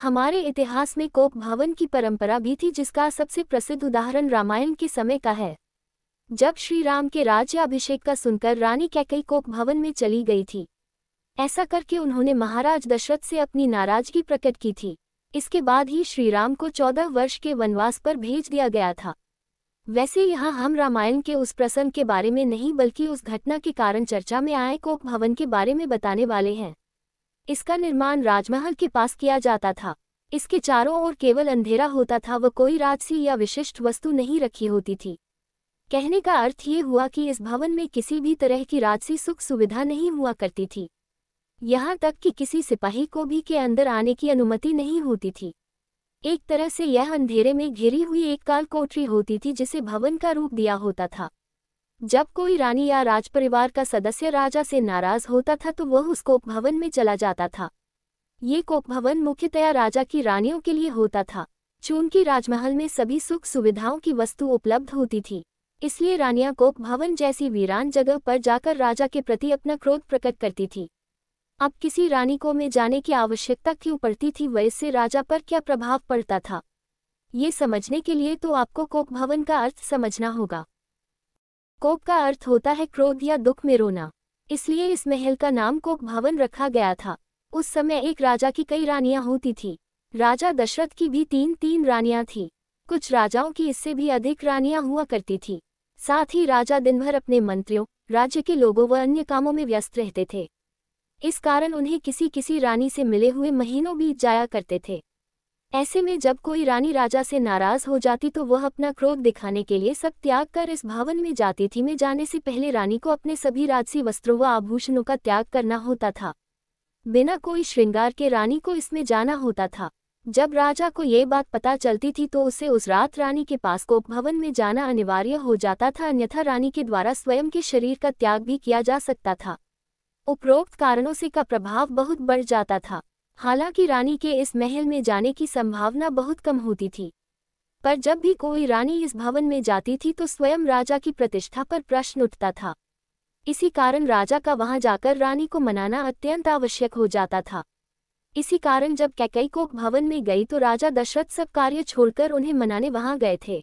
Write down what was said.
हमारे इतिहास में कोप भवन की परंपरा भी थी, जिसका सबसे प्रसिद्ध उदाहरण रामायण के समय का है। जब श्री राम के राज्याभिषेक का सुनकर रानी कैकेयी कोप भवन में चली गई थी। ऐसा करके उन्होंने महाराज दशरथ से अपनी नाराजगी प्रकट की थी। इसके बाद ही श्री राम को 14 वर्ष के वनवास पर भेज दिया गया था। वैसे यहाँ हम रामायण के उस प्रसंग के बारे में नहीं बल्कि उस घटना के कारण चर्चा में आए कोप भवन के बारे में बताने वाले हैं। इसका निर्माण राजमहल के पास किया जाता था। इसके चारों ओर केवल अंधेरा होता था, वह कोई राजसी या विशिष्ट वस्तु नहीं रखी होती थी। कहने का अर्थ ये हुआ कि इस भवन में किसी भी तरह की राजसी सुख सुविधा नहीं हुआ करती थी। यहाँ तक कि किसी सिपाही को भी के अंदर आने की अनुमति नहीं होती थी। एक तरह से यह अंधेरे में घिरी हुई एक काल कोठरी होती थी, जिसे भवन का रूप दिया होता था। जब कोई रानी या राजपरिवार का सदस्य राजा से नाराज होता था तो वह उस कोप भवन में चला जाता था। ये कोप भवन मुख्यतया राजा की रानियों के लिए होता था। चूंकि राजमहल में सभी सुख सुविधाओं की वस्तु उपलब्ध होती थी, इसलिए रानियां कोप भवन जैसी वीरान जगह पर जाकर राजा के प्रति अपना क्रोध प्रकट करती थी। अब किसी रानी को में जाने की आवश्यकता क्यों पड़ती थी, व इससे राजा पर क्या प्रभाव पड़ता था, ये समझने के लिए तो आपको कोप भवन का अर्थ समझना होगा। कोप का अर्थ होता है क्रोध या दुख में रोना, इसलिए इस महल का नाम कोप भवन रखा गया था। उस समय एक राजा की कई रानियां होती थी। राजा दशरथ की भी तीन रानियां थीं। कुछ राजाओं की इससे भी अधिक रानियां हुआ करती थी। साथ ही राजा दिन भर अपने मंत्रियों, राज्य के लोगों व अन्य कामों में व्यस्त रहते थे। इस कारण उन्हें किसी रानी से मिले हुए महीनों बीत जाया करते थे। ऐसे में जब कोई रानी राजा से नाराज हो जाती तो वह अपना क्रोध दिखाने के लिए सब त्याग कर इस भवन में जाती थी। में जाने से पहले रानी को अपने सभी राजसी वस्त्रों व आभूषणों का त्याग करना होता था। बिना कोई श्रृंगार के रानी को इसमें जाना होता था। जब राजा को ये बात पता चलती थी तो उसे उस रात रानी के पास कोप भवन में जाना अनिवार्य हो जाता था, अन्यथा रानी के द्वारा स्वयं के शरीर का त्याग भी किया जा सकता था। उपरोक्त कारणों से का प्रभाव बहुत बढ़ जाता था। हालांकि रानी के इस महल में जाने की संभावना बहुत कम होती थी, पर जब भी कोई रानी इस भवन में जाती थी तो स्वयं राजा की प्रतिष्ठा पर प्रश्न उठता था। इसी कारण राजा का वहां जाकर रानी को मनाना अत्यंत आवश्यक हो जाता था। इसी कारण जब कैकेयी कोप भवन में गई तो राजा दशरथ सब कार्य छोड़कर उन्हें मनाने वहां गए थे।